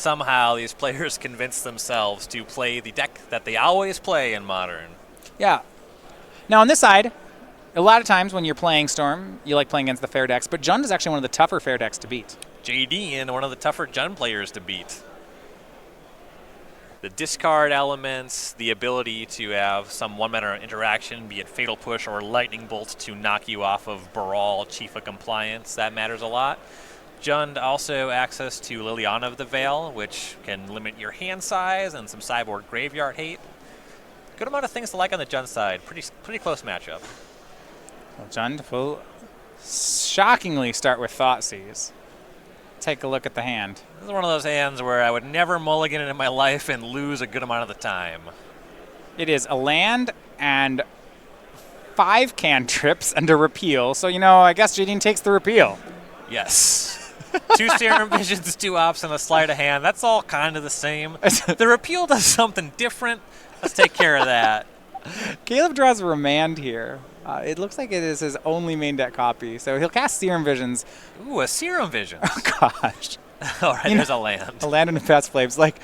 somehow these players convince themselves to play the deck that they always play in Modern. Yeah. Now on this side, a lot of times when you're playing Storm, you like playing against the fair decks, but Jund is actually one of the tougher fair decks to beat. Jadine, one of the tougher Jund players to beat. The discard elements, the ability to have some one-mana interaction, be it Fatal Push or Lightning Bolt to knock you off of Baral, Chief of Compliance, that matters a lot. Jund also access to Liliana of the Veil, which can limit your hand size and some sideboard graveyard hate. Good amount of things to like on the Jund side. Pretty close matchup. Well, Jund will shockingly start with Thoughtseize. Take a look at the hand. This is one of those hands where I would never mulligan it in my life and lose a good amount of the time. It is a land and 5 cantrips and a repeal. So, I guess Jadine takes the repeal. Yes. 2 Serum Visions, 2 Ops, and a Sleight of Hand. That's all kind of the same. The repeal does something different. Let's take care of that. Caleb draws Remand here. It looks like it is his only main deck copy. So he'll cast Serum Visions. Ooh, a Serum Visions. Oh, gosh. All right, there's a land. A land and a Past Flames. Like,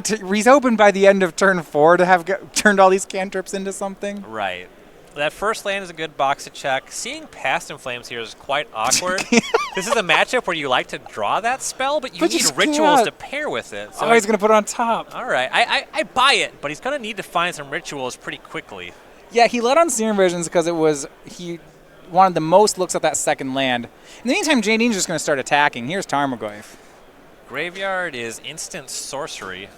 he's open by the end of turn 4 to have turned all these cantrips into something. Right. That first land is a good box to check. Seeing Past in Flames here is quite awkward. This is a matchup where you like to draw that spell, but you need rituals to pair with it. So he's going to put it on top. All right. I buy it, but he's going to need to find some rituals pretty quickly. Yeah, he let on Serum Visions because he wanted the most looks at that second land. In the meantime, Jadine's just going to start attacking. Here's Tarmogoyf. Graveyard is instant sorcery.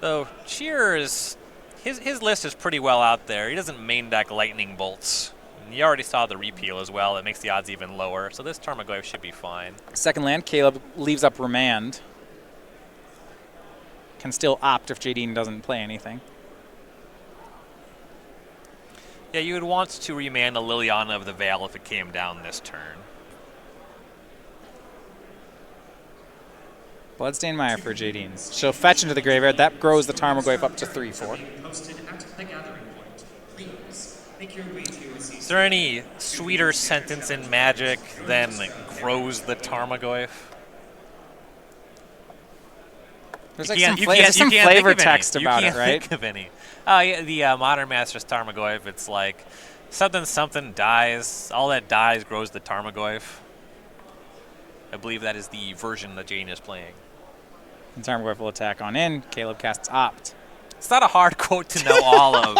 Though Scherer is... His list is pretty well out there. He doesn't main deck Lightning Bolts. And you already saw the repeal as well. It makes the odds even lower. So this Tarmogoyf should be fine. Second land, Caleb leaves up Remand. Can still opt if Jadine doesn't play anything. Yeah, you would want to remand a Liliana of the Veil if it came down this turn. Bloodstained Mire for Jadine's. She'll fetch into the graveyard. That grows the Tarmogoyf up to 3/4. Is there any sweeter sentence in Magic than grows the Tarmogoyf? There's like some flavor text about it, right? Think of any. Oh, yeah, the Modern Masters Tarmogoyf, it's like something dies. All that dies grows the Tarmogoyf. I believe that is the version that Jane is playing. And Tarmogoyf will attack on in. Caleb casts Opt. It's not a hard quote to know all of.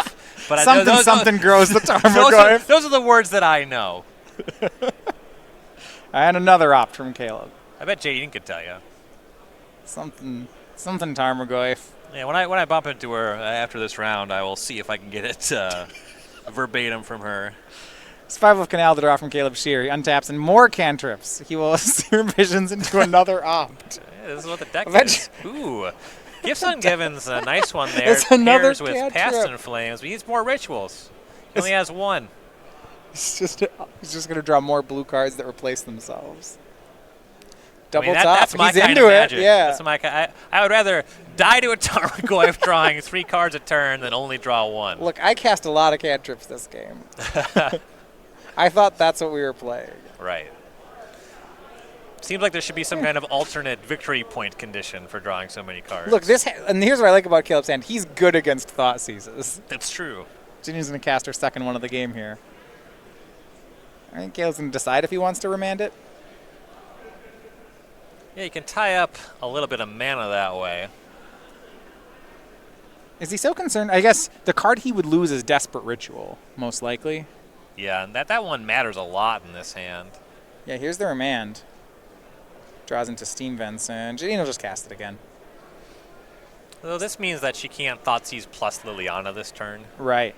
But something grows the Tarmogoyf. Those are the words that I know. And another Opt from Caleb. I bet Jadine could tell you. Something Tarmogoyf. Yeah, when I bump into her after this round, I will see if I can get it verbatim from her. Survival of Canal to draw from Caleb Scherer. He untaps and more cantrips. He will Serum Visions into another Opt. Yeah, this is what the deck is. Ooh. Gifts Ungiven's a nice one there. It's another pairs with Past in Flames, but he needs more rituals. He only has 1. He's just going to draw more blue cards that replace themselves. Double top. That's my He's kind into of magic. it. Yeah. That's my I would rather die to a Tarmogoyf drawing 3 cards a turn than only draw 1. Look, I cast a lot of cantrips this game. I thought that's what we were playing. Right. Seems like there should be some kind of alternate victory point condition for drawing so many cards. Look, and here's what I like about Caleb's hand. He's good against Thoughtseizes. That's true. Jadine's going to cast her second one of the game here. I think Caleb's going to decide if he wants to remand it. Yeah, you can tie up a little bit of mana that way. Is he so concerned? I guess the card he would lose is Desperate Ritual, most likely. Yeah, and that one matters a lot in this hand. Yeah, here's the remand. Draws into Steam Vents, and Jadine will just cast it again. So this means that she can't Thoughtseize plus Liliana this turn. Right.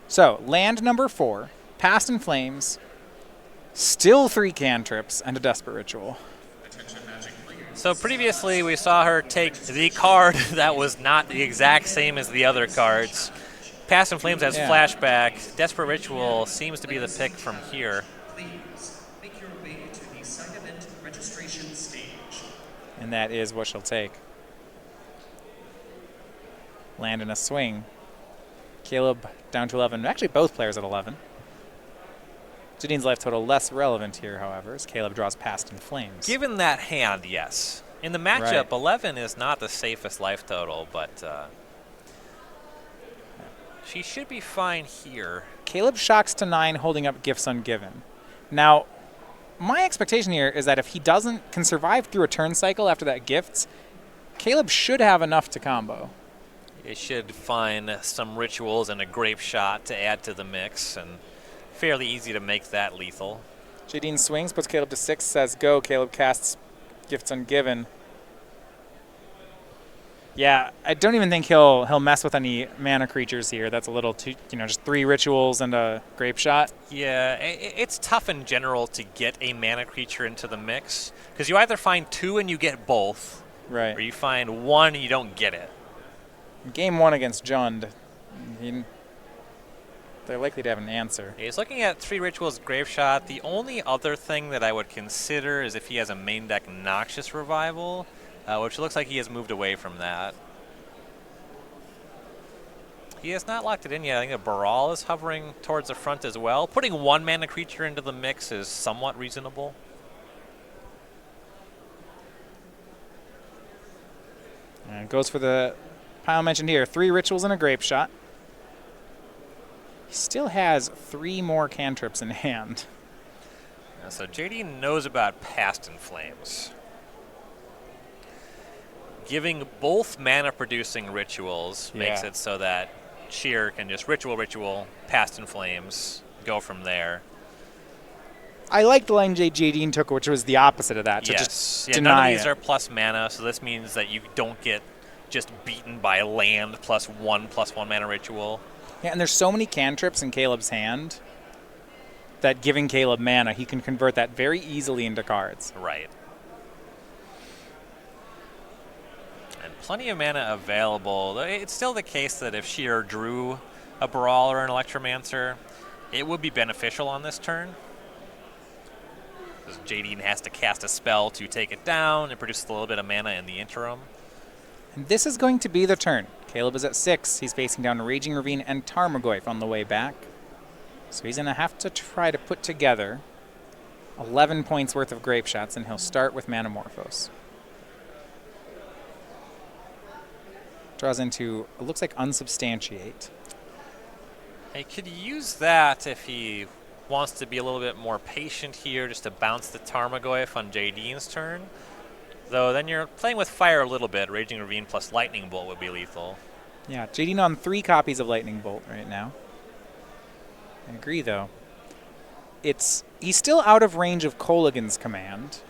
So, land number 4, Past in Flames, still 3 cantrips, and a Desperate Ritual. So previously we saw her take the card that was not the exact same as the other cards. Past in Flames has flashback. Desperate Ritual seems to be the pick from here. And that is what she'll take. Land in a swing. Caleb down to 11. Actually, both players at 11. Jadine's life total less relevant here, however, as Caleb draws Past in Flames. Given that hand, yes. In the matchup, 11 is not the safest life total, but she should be fine here. Caleb shocks to 9, holding up gifts ungiven. Now, my expectation here is that if he can survive through a turn cycle after that gifts, Caleb should have enough to combo. It should find some rituals and a grape shot to add to the mix, and fairly easy to make that lethal. Jadine swings, puts Caleb to 6, says go. Caleb casts gifts ungiven. Yeah, I don't even think he'll mess with any mana creatures here. That's a little too, just 3 rituals and a grape shot. Yeah, it's tough in general to get a mana creature into the mix, because you either find 2 and you get both, right, or you find 1 and you don't get it. Game 1 against Jund, they're likely to have an answer. He's looking at 3 rituals, grave shot. The only other thing that I would consider is if he has a main deck Noxious Revival, which looks like he has moved away from that. He has not locked it in yet. I think a Baral is hovering towards the front as well. Putting 1 mana creature into the mix is somewhat reasonable. And goes for the pile mentioned here. 3 rituals and a grape shot. He still has 3 more cantrips in hand. So Jadine knows about Past in Flames. Giving both mana-producing rituals makes it so that Scherer can just ritual, Past in Flames, go from there. I like the line Jadine took, which was the opposite of that. Yes. Just none deny of these it. are plus mana, so this means that you don't get just beaten by land +1/+1 mana ritual. Yeah, and there's so many cantrips in Caleb's hand that giving Caleb mana, he can convert that very easily into cards. Right. And plenty of mana available. It's still the case that if Scherer drew a Baral or an Electromancer, it would be beneficial on this turn. Because Jadine has to cast a spell to take it down and produce a little bit of mana in the interim. And this is going to be the turn. Caleb is at 6. He's facing down Raging Ravine and Tarmogoyf on the way back. So he's going to have to try to put together 11 points worth of grape shots, and he'll start with Manamorphose. Draws into, it looks like Unsubstantiate. He could use that if he wants to be a little bit more patient here, just to bounce the Tarmogoyf on Jadine's turn. Though then you're playing with fire a little bit. Raging Ravine plus Lightning Bolt would be lethal. Yeah, Jadine on 3 copies of Lightning Bolt right now. I agree, though. He's still out of range of Kolaghan's command.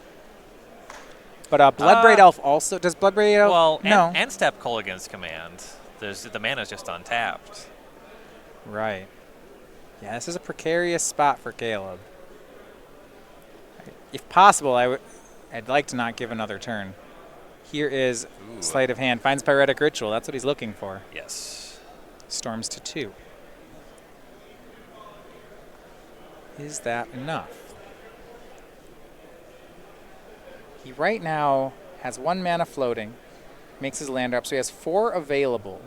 But Bloodbraid Elf also... Does Bloodbraid Elf... Well, no. and step Kolaghan's command. The mana's just untapped. Right. Yeah, this is a precarious spot for Caleb. If possible, I'd like to not give another turn. Here is Sleight of Hand. Finds Pyretic Ritual. That's what he's looking for. Yes. Storms to 2. Is that enough? He right now has 1 mana floating. Makes his land drop, so he has 4 available.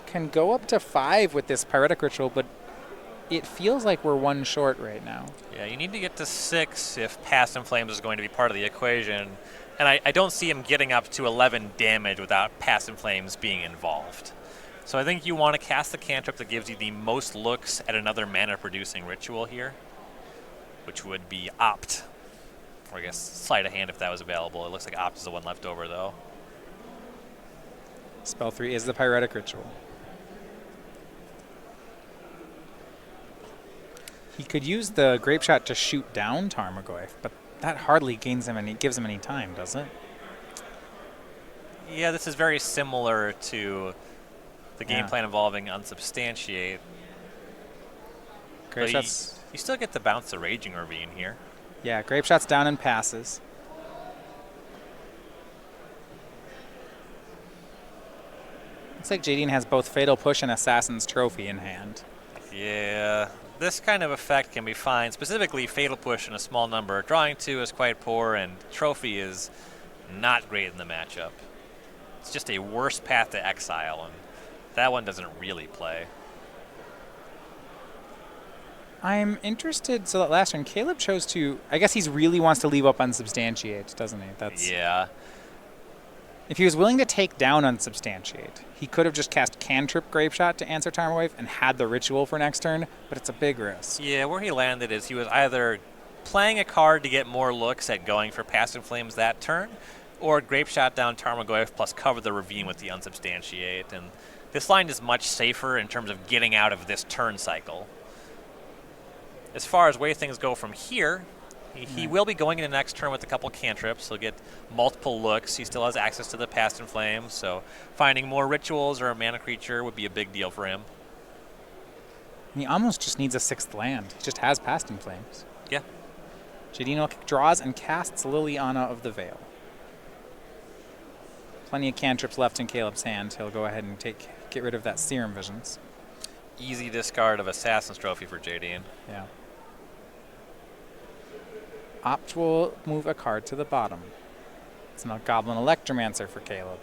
Can go up to 5 with this Pyretic Ritual, but it feels like we're 1 short right now. Yeah, you need to get to 6 if Past in Flames is going to be part of the equation. And I don't see him getting up to 11 damage without Past in Flames being involved. So I think you want to cast the cantrip that gives you the most looks at another mana-producing ritual here, which would be Opt. Or I guess Sleight of Hand if that was available. It looks like Opt is the one left over, though. Spell 3 is the Pyretic Ritual. He could use the Grape Shot to shoot down Tarmogoyf, but that hardly gives him any time, does it? Yeah, this is very similar to the game plan involving Unsubstantiate. Grape But Shot's... you still get to bounce the Raging Ravine here. Yeah, Grape Shot's down and passes. Looks like Jadine has both Fatal Push and Assassin's Trophy in hand. Yeah, this kind of effect can be fine. Specifically, Fatal Push in a small number. Drawing 2 is quite poor, and Trophy is not great in the matchup. It's just a worse path to exile, and that one doesn't really play. I'm interested. So that last one, Caleb chose to... I guess he really wants to leave up Unsubstantiate, doesn't he? Yeah. If he was willing to take down Unsubstantiate, he could have just cast Cantrip Grape Shot to answer Tarmogoyf and had the Ritual for next turn, but it's a big risk. Yeah, where he landed is he was either playing a card to get more looks at going for Passive Flames that turn, or Grape Shot down Tarmogoyf plus cover the Ravine with the Unsubstantiate. And this line is much safer in terms of getting out of this turn cycle. As far as where things go from here, he will be going into next turn with a couple cantrips. He'll get multiple looks. He still has access to the Past in Flames, so finding more rituals or a mana creature would be a big deal for him. He almost just needs a 6th land. He just has Past in Flames. Yeah. Jadine draws and casts Liliana of the Veil. Plenty of cantrips left in Caleb's hand. He'll go ahead and get rid of that Serum Visions. Easy discard of Assassin's Trophy for Jadine. Yeah. Opt will move a card to the bottom. It's now Goblin Electromancer for Caleb.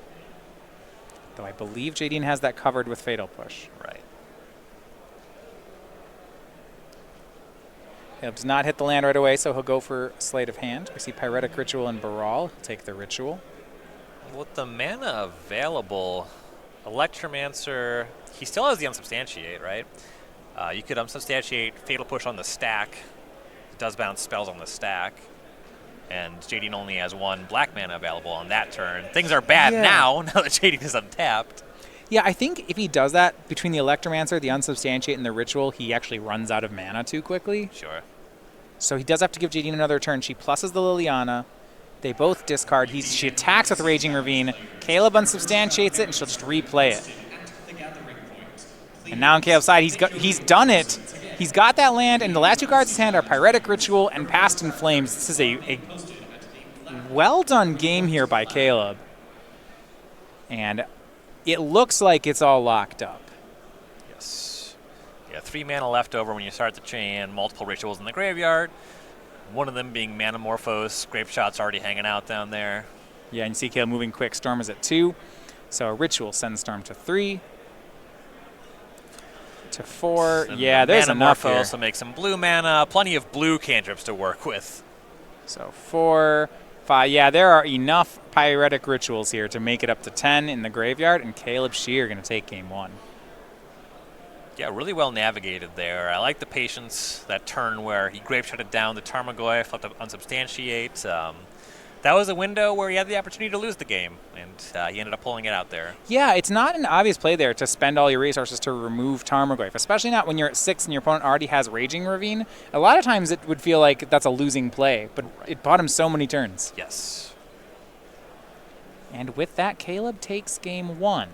Though I believe Jadine has that covered with Fatal Push. Right. Caleb does not hit the land right away, so he'll go for Sleight of Hand. We see Pyretic Ritual and Baral. He'll take the Ritual. With the mana available, Electromancer, he still has the Unsubstantiate, right? You could Unsubstantiate Fatal Push on the stack. It does bounce spells on the stack. And Jadine only has 1 black mana available on that turn. Things are bad now that Jadine is untapped. Yeah, I think if he does that, between the Electromancer, the Unsubstantiate, and the Ritual, he actually runs out of mana too quickly. Sure. So he does have to give Jadine another turn. She pluses the Liliana. They both discard. She attacks with Raging Ravine. Caleb unsubstantiates it, and she'll just replay it. And now on Caleb's side, he's done it. He's got that land, and the last 2 cards in his hand are Pyretic Ritual and Past in Flames. This is a well-done game here by Caleb. And it looks like it's all locked up. Yes. Yeah, 3 mana left over when you start the chain, multiple rituals in the graveyard. One of them being Manamorphose. Grape Shot's already hanging out down there. Yeah, and you see Caleb moving quick. Storm is at 2. So a Ritual sends Storm to 3. To 4. And yeah, there's enough here. Manamorphose will make some blue mana. Plenty of blue cantrips to work with. So 4, 5. Yeah, there are enough Pyretic Rituals here to make it up to 10 in the graveyard, and Caleb Scherer going to take game 1. Yeah, really well navigated there. I like the patience, that turn where he grape shot it down the Tarmogoyf, left to unsubstantiate. That was a window where he had the opportunity to lose the game, and he ended up pulling it out there. Yeah, it's not an obvious play there to spend all your resources to remove Tarmogoyf, especially not when you're at 6 and your opponent already has Raging Ravine. A lot of times it would feel like that's a losing play, but it bought him so many turns. Yes. And with that, Caleb takes game 1.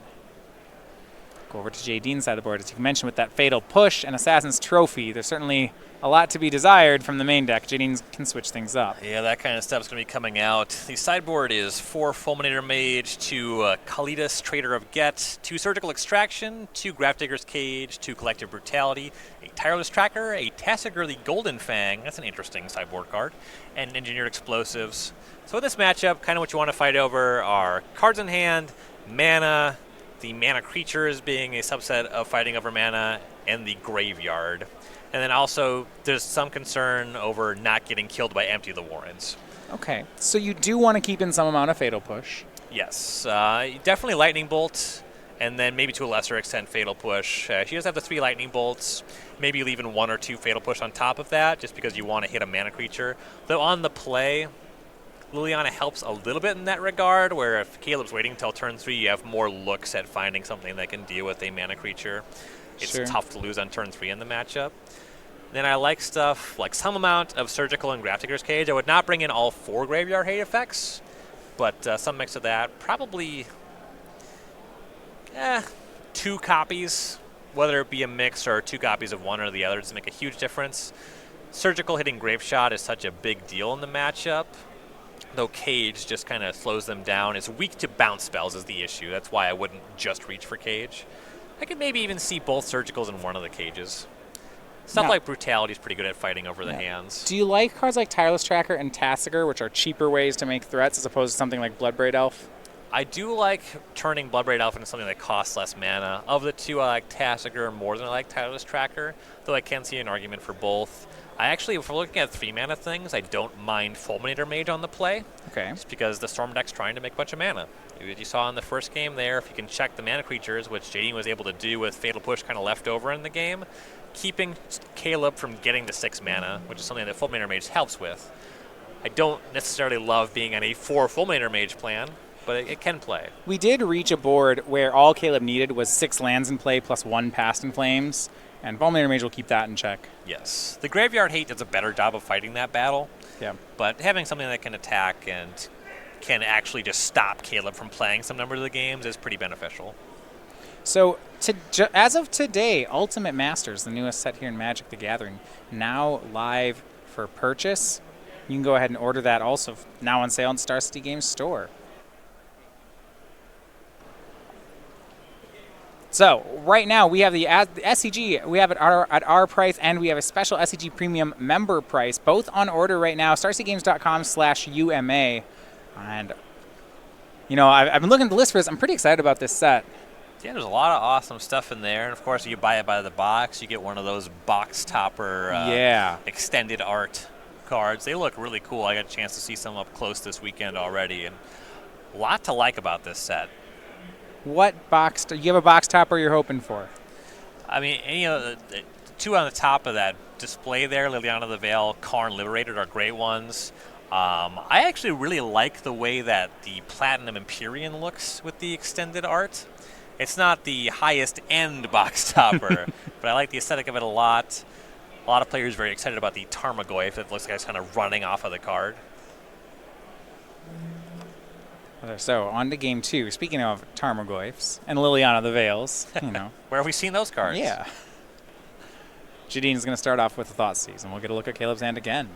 Go over to Jadine's side of the board. As you mentioned, with that Fatal Push and Assassin's Trophy, there's certainly a lot to be desired from the main deck. Jadine can switch things up. Yeah, that kind of stuff's going to be coming out. The sideboard is 4 Fulminator Mage, 2 Kalidas, Trader of Get, 2 Surgical Extraction, 2 Grafdigger's Cage, 2 Collective Brutality, a Tireless Tracker, a Tassiger the Golden Fang, that's an interesting sideboard card, and Engineered Explosives. So in this matchup, kind of what you want to fight over are cards in hand, mana, the mana creatures being a subset of fighting over mana, and the graveyard. And then also, there's some concern over not getting killed by Empty the Warrens. Okay, so you do want to keep in some amount of Fatal Push. Yes, definitely Lightning Bolt, and then maybe to a lesser extent Fatal Push. She does have the 3 Lightning Bolts, maybe leaving 1 or 2 Fatal Push on top of that, just because you want to hit a mana creature. Though on the play, Liliana helps a little bit in that regard, where if Caleb's waiting until turn 3, you have more looks at finding something that can deal with a mana creature. It's tough to lose on turn 3 in the matchup. Then I like stuff like some amount of Surgical and Grafdigger's Cage. I would not bring in all 4 Graveyard Hate effects, but some mix of that. Probably 2 copies, whether it be a mix or 2 copies of one or the other, does make a huge difference. Surgical hitting Grape Shot is such a big deal in the matchup, though Cage just kind of slows them down. It's weak to bounce spells is the issue. That's why I wouldn't just reach for Cage. I could maybe even see both Surgicals in one of the Cages. Stuff like Brutality is pretty good at fighting over the hands. Do you like cards like Tireless Tracker and Tassiger, which are cheaper ways to make threats as opposed to something like Bloodbraid Elf? I do like turning Bloodbraid Elf into something that costs less mana. Of the 2, I like Tassiger more than I like Tireless Tracker, though I can see an argument for both. I actually, if we're looking at 3-mana things, I don't mind Fulminator Mage on the play. Okay. Just because the Storm deck's trying to make a bunch of mana. As you saw in the first game there, if you can check the mana creatures, which Jadine was able to do with Fatal Push kind of left over in the game, keeping Caleb from getting to 6 mana, which is something that Fulminator Mage helps with. I don't necessarily love being on a 4 Fulminator Mage plan, but it can play. We did reach a board where all Caleb needed was 6 lands in play plus 1 Past in Flames, and Fulminator Mage will keep that in check. Yes. The Graveyard Hate does a better job of fighting that battle. Yeah. But having something that can attack and can actually just stop Caleb from playing some number of the games is pretty beneficial. So, as of today, Ultimate Masters, the newest set here in Magic the Gathering, now live for purchase. You can go ahead and order that also now on sale in Star City Games store. So right now we have the SCG, we have it at our price, and we have a special SCG Premium member price, both on order right now, starcitygames.com/UMA. And, you know, I've been looking at the list for this. I'm pretty excited about this set. Yeah, there's a lot of awesome stuff in there. And, of course, you buy it by the box. You get one of those box topper extended art cards. They look really cool. I got a chance to see some up close this weekend already. And a lot to like about this set. What box? You have a box topper you're hoping for? I mean, you know, the 2 on the top of that display there, Liliana the Veil, Karn Liberated, are great ones. I actually really like the way that the Platinum Empyrean looks with the extended art. It's not the highest end box topper, but I like the aesthetic of it a lot. A lot of players very excited about the Tarmogoyf that looks like it's kind of running off of the card. So, on to game 2. Speaking of Tarmogoyfs and Liliana the Veils, you know. Where have we seen those cards? Yeah. Jadine is going to start off with the Thoughtseize, and we'll get a look at Caleb's hand again.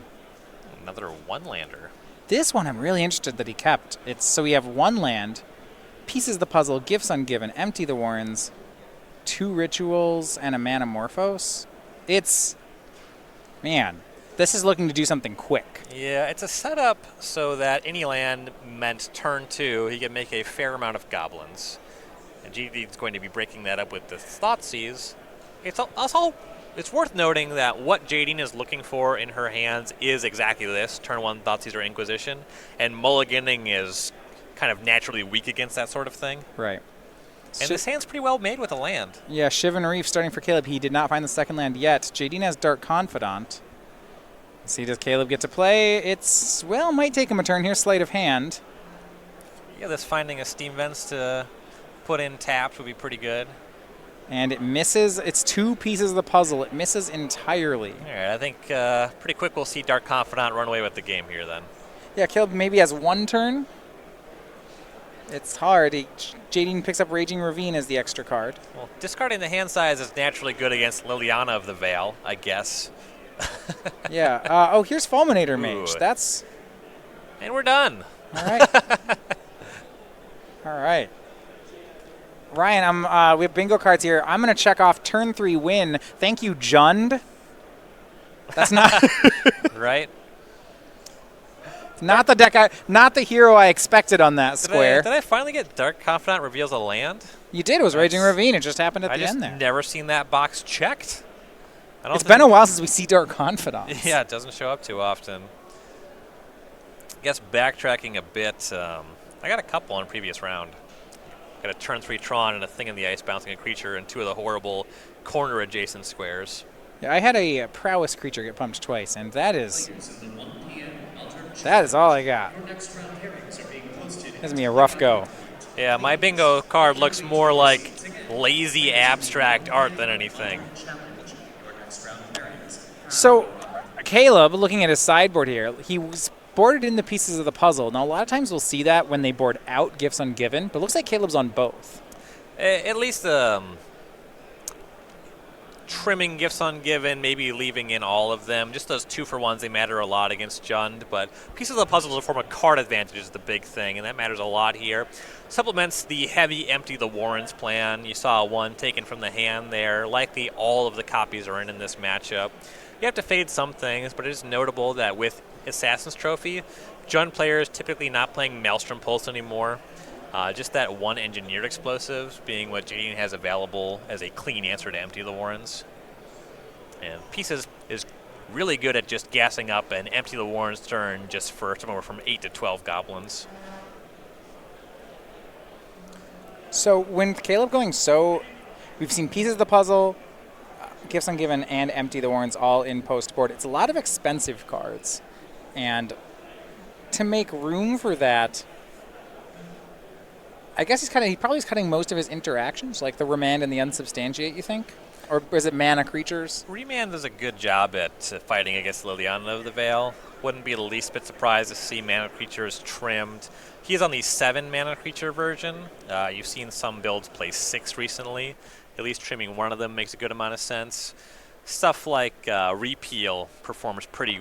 Another 1-lander. This one I'm really interested that he kept. So we have 1 land, pieces the puzzle, gifts ungiven, empty the warrens, 2 rituals, and a Manamorphose. Man, this is looking to do something quick. Yeah, it's a setup so that any land meant turn 2, he can make a fair amount of goblins. And Jadine's going to be breaking that up with the Thoughtseize. It's also worth noting that what Jadine is looking for in her hands is exactly this, turn 1 Thoughtseize or Inquisition, and mulliganing is kind of naturally weak against that sort of thing. Right. And this hand's pretty well made with a land. Yeah, Shivan Reef starting for Caleb. He did not find the second land yet. Jadine has Dark Confidant. Let's see, does Caleb get to play? Might take him a turn here. Sleight of hand. Yeah, this finding a Steam Vents to put in tapped would be pretty good. And it misses. It's 2 pieces of the puzzle. It misses entirely. All right, I think pretty quick we'll see Dark Confidant run away with the game here then. Yeah, Caleb maybe has 1 turn. It's hard. Jadine picks up Raging Ravine as the extra card. Well, discarding the hand size is naturally good against Liliana of the Veil, I guess. Yeah. Here's Fulminator Mage. That's... And we're done. All right. All right. Ryan, we have bingo cards here. I'm going to check off turn 3 win. Thank you, Jund. That's not... Right? Not the hero I expected on that square. Did I finally get Dark Confidant reveals a land? You did. It was Raging Ravine. It just happened at the end there. I just never seen that box checked. It's been a while since we see Dark Confidant. Yeah, it doesn't show up too often. I guess backtracking a bit, I got a couple on a previous round. Got a turn 3 Tron and a Thing in the Ice bouncing a creature and 2 of the horrible corner adjacent squares. Yeah, I had a prowess creature get pumped twice, and that is all I got. This is going to be a rough go. Yeah, my bingo card looks more like lazy abstract art than anything. So, Caleb, looking at his sideboard here, he was boarded in the pieces of the puzzle. Now, a lot of times we'll see that when they board out gifts ungiven, but it looks like Caleb's on both. At least trimming gifts ungiven, maybe leaving in all of them. Just those 2-for-1s, they matter a lot against Jund, but pieces of the puzzle to form a card advantage is the big thing, and that matters a lot here. Supplements the heavy empty the warrens plan. You saw 1 taken from the hand there. Likely all of the copies are in this matchup. You have to fade some things, but it is notable that with Assassin's Trophy, Jund players typically not playing Maelstrom Pulse anymore. Just that 1 Engineered Explosives being what Jadine has available as a clean answer to empty the warrens. And pieces is really good at just gassing up and empty the Warren's turn just for somewhere from 8 to 12 goblins. So when Caleb going so, we've seen pieces of the puzzle, Gifts Ungiven, and Empty the Warrens all in post board. It's a lot of expensive cards. And to make room for that, I guess he probably is cutting most of his interactions, like the Remand and the Unsubstantiate, you think? Or is it mana creatures? Remand does a good job at fighting against Liliana of the Veil. Wouldn't be the least bit surprised to see mana creatures trimmed. He is on the 7 mana creature version. You've seen some builds play 6 recently. At least trimming one of them makes a good amount of sense. Stuff like Repeal performs pretty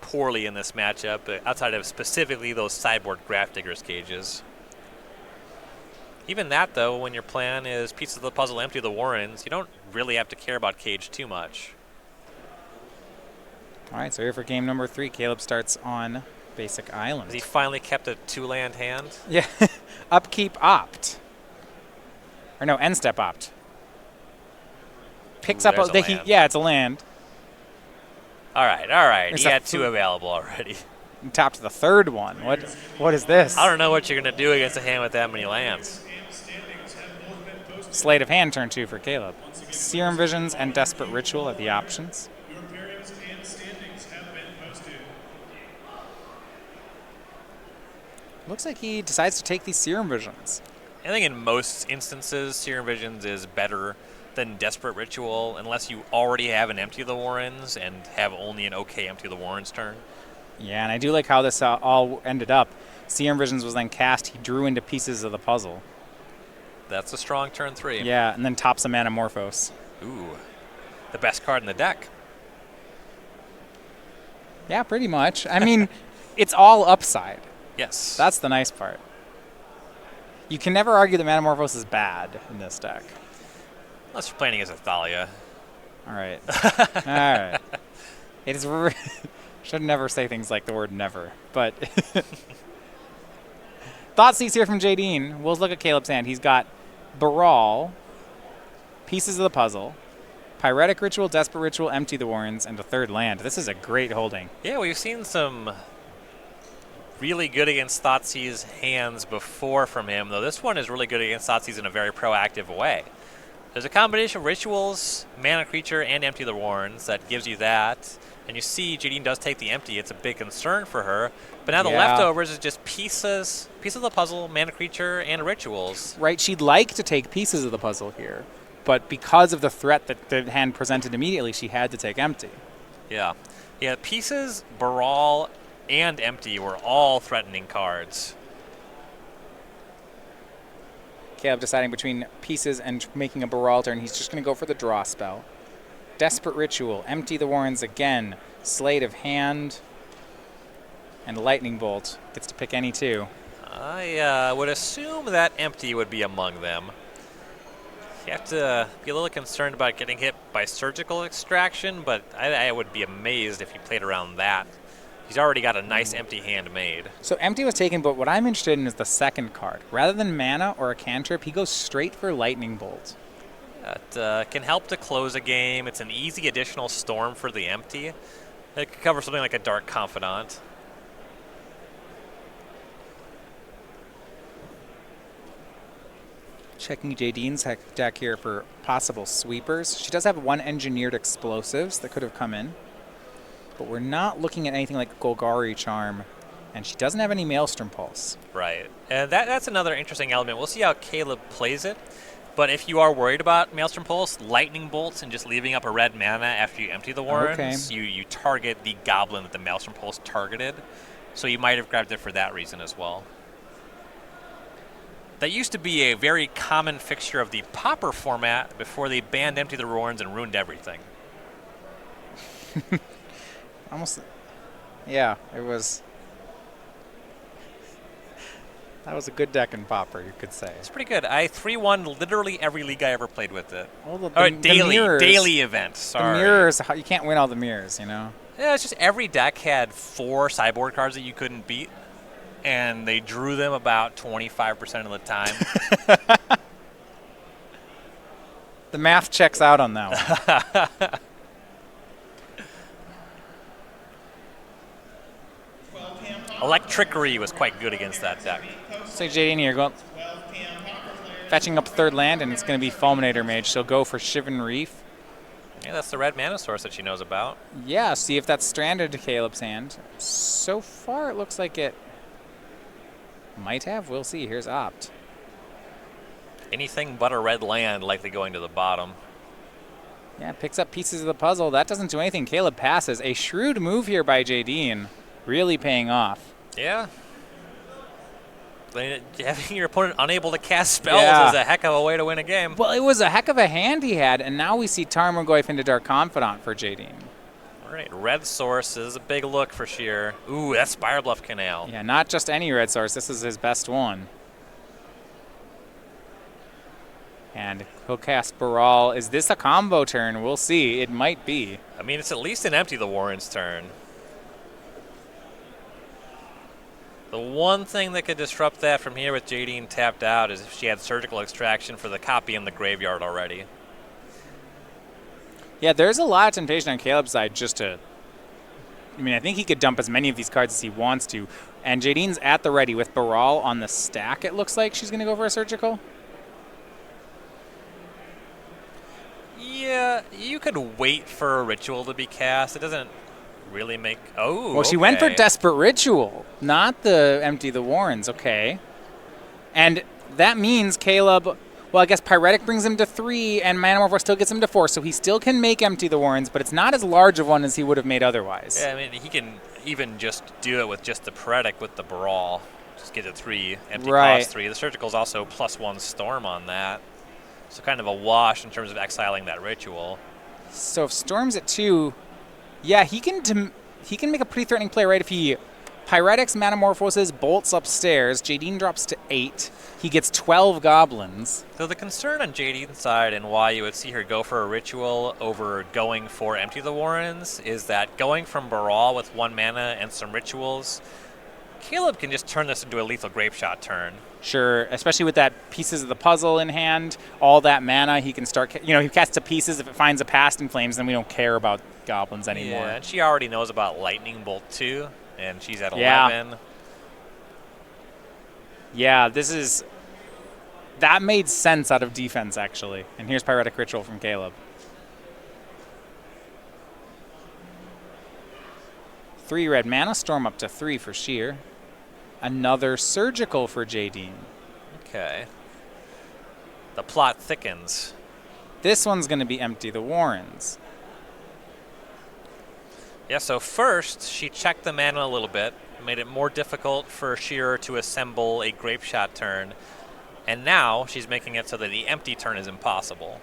poorly in this matchup, outside of specifically those sideboard Grafdigger's cages. Even that, though, when your plan is pieces of the puzzle empty the Warrens, you don't really have to care about cage too much. All right, so here for game number 3, Caleb starts on Basic Island. Has he finally kept a 2-land hand? Yeah, Upkeep Opt. Or no, End Step Opt. Picks up yeah, it's a land. All right. It's he had 2 available already. Top to the 3rd one. What is this? I don't know what you're going to do against a hand with that many lands. Sleight of Hand turn 2 for Caleb. Serum Visions and Desperate Ritual are the options. Looks like he decides to take these Serum Visions. I think in most instances, Serum Visions is better than Desperate Ritual, unless you already have an Empty of the Warrens and have only an okay Empty of the Warrens turn. Yeah, and I do like how this all ended up. Serum Visions was then cast. He drew into pieces of the puzzle. That's a strong turn 3. Yeah, and then tops a Manamorphose. Ooh, the best card in the deck. Yeah, pretty much. I mean, it's all upside. Yes. That's the nice part. You can never argue that Manamorphose is bad in this deck. Unless you're playing against Athalia. All right. All right. It is... Should never say things like the word never, but... Thoughtseize here from Jadine. We'll look at Caleb's hand. He's got Baral, Pieces of the Puzzle, Pyretic Ritual, Desperate Ritual, Empty the Warrens, and a 3rd land. This is a great holding. Yeah, we've seen some really good against Thoughtseize hands before from him, though this one is really good against Thoughtseize in a very proactive way. There's a combination of rituals, mana creature, and Empty the Warrens that gives you that. And you see Jadine does take the empty. It's a big concern for her. But now the leftovers is just pieces of the puzzle, mana creature, and rituals. Right, she'd like to take pieces of the puzzle here. But because of the threat that the hand presented immediately, she had to take empty. Yeah. Yeah, pieces, Baral, and empty were all threatening cards. Caleb deciding between pieces and making a Baral turn. He's just going to go for the draw spell. Desperate Ritual, Empty the Warrens again, Sleight of Hand, and Lightning Bolt. Gets to pick any 2. I would assume that empty would be among them. You have to be a little concerned about getting hit by Surgical Extraction, but I would be amazed if he played around that. He's already got a nice empty hand made. So empty was taken, but what I'm interested in is the 2nd card. Rather than mana or a cantrip, he goes straight for Lightning Bolt. It can help to close a game. It's an easy additional storm for the empty. It could cover something like a Dark Confidant. Checking Jadine's deck here for possible sweepers. She does have 1 Engineered Explosives that could have come in. But we're not looking at anything like Golgari Charm. And she doesn't have any Maelstrom Pulse. Right. And that's another interesting element. We'll see how Caleb plays it. But if you are worried about Maelstrom Pulse, Lightning Bolts, and just leaving up a red mana after you empty the Warrens, you target the goblin that the Maelstrom Pulse targeted. So you might have grabbed it for that reason as well. That used to be a very common fixture of the Pauper format before they banned Empty the Warrens and ruined everything. Almost, yeah, it was... That was a good deck in Pauper, you could say. It's pretty good. I 3-1 literally every league I ever played with it. Well, daily events, sorry. The mirrors, you can't win all the mirrors, you know? Yeah, it's just every deck had 4 sideboard cards that you couldn't beat, and they drew them about 25% of the time. The math checks out on that one. Electrickery was quite good against that deck. So Jadine here, go fetching up third land, and it's going to be Fulminator Mage. She'll go for Shivan Reef. Yeah, that's the red mana source that she knows about. Yeah, see if that's stranded to Caleb's hand. So far, it looks like it might have. We'll see. Here's Opt. Anything but a red land likely going to the bottom. Yeah, picks up pieces of the puzzle. That doesn't do anything. Caleb passes. A shrewd move here by Jadine. Really paying off. Yeah. Having your opponent unable to cast spells is a heck of a way to win a game. Well, it was a heck of a hand he had, and now we see Tarmogoyf into Dark Confidant for Jadine. All right, red source is a big look for Scherer. Ooh, that's Spire Bluff Canal. Yeah, not just any red source. This is his best one. And he'll cast Baral. Is this a combo turn? We'll see. It might be. I mean, it's at least an Empty the Warren's turn. The one thing that could disrupt that from here with Jadine tapped out is if she had Surgical Extraction for the copy in the graveyard already. Yeah, there's a lot of temptation on Caleb's side just to... I mean, I think he could dump as many of these cards as he wants to. And Jadine's at the ready with Baral on the stack, it looks like she's going to go for a Surgical. Yeah, you could wait for a Ritual to be cast. It doesn't really make... Oh, well, she went for Desperate Ritual, not the Empty the Warrens. Okay. And that means Caleb... Well, I guess Pyretic brings him to 3, and Manamorphose still gets him to 4, so he still can make Empty the Warrens, but it's not as large of one as he would have made otherwise. Yeah, I mean, he can even just do it with just the Pyretic with the Baral. Just get it 3, empty cost 3. The Surgical's also +1 Storm on that. So kind of a wash in terms of exiling that Ritual. So if Storm's at 2, yeah, he can make a pretty threatening play, right? If he Pyretics, Manamorphoses, bolts upstairs, Jadine drops to 8. He gets 12 goblins. So the concern on Jadine's side and why you would see her go for a Ritual over going for Empty the Warrens is that going from Baral with 1 mana and some Rituals, Caleb can just turn this into a lethal Grape Shot turn. Sure, especially with that pieces of the puzzle in hand, all that mana, he can start, he casts to pieces. If it finds a Past in Flames, then we don't care about goblins anymore. Yeah, and she already knows about Lightning Bolt too, and she's at 11. Yeah, that made sense out of defense, actually. And here's Pyretic Ritual from Caleb. 3 red mana, Storm up to 3 for Scherer. Another Surgical for Jadine. Okay. The plot thickens. This one's going to be Empty the Warrens. Yeah, so first, she checked the mana a little bit, made it more difficult for Scherer to assemble a Grape Shot turn, and now she's making it so that the empty turn is impossible.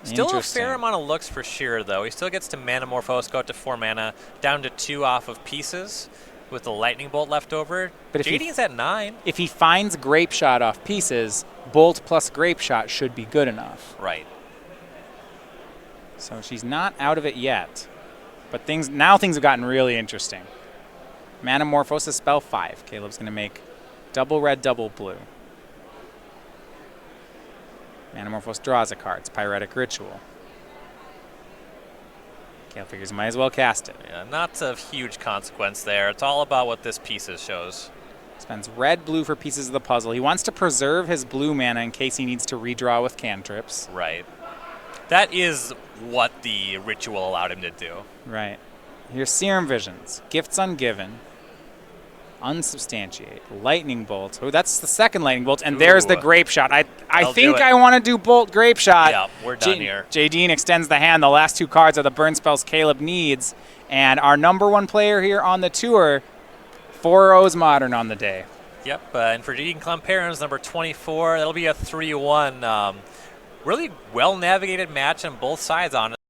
Still a fair amount of looks for Scherer, though. He still gets to Manamorphose, go up to 4 mana, down to 2 off of pieces with the Lightning Bolt left over. But Jadine's at 9. If he finds Grape Shot off pieces, Bolt plus Grape Shot should be good enough. Right. So she's not out of it yet. But now things have gotten really interesting. Manamorphosis spell 5. Caleb's going to make double red, double blue. Manamorphose draws a card. It's Pyretic Ritual. Caleb figures he might as well cast it. Yeah, not of huge consequence there. It's all about what this pieces shows. Spends red, blue for pieces of the puzzle. He wants to preserve his blue mana in case he needs to redraw with cantrips. Right. That is what the Ritual allowed him to do. Right. Here's Serum Visions. Gifts Ungiven. Unsubstantiate. Lightning Bolt. Oh, that's the second Lightning Bolt. And there's the Grape Shot. I think I want to do Bolt Grape Shot. Yeah, we're done here. Jadine extends the hand. The last 2 cards are the burn spells Caleb needs. And our #1 player here on the tour, 4-0's Modern on the day. Yep, and for Jadine Klomparens, number 24, that'll be a 3-1. Really well-navigated match on both sides, honestly.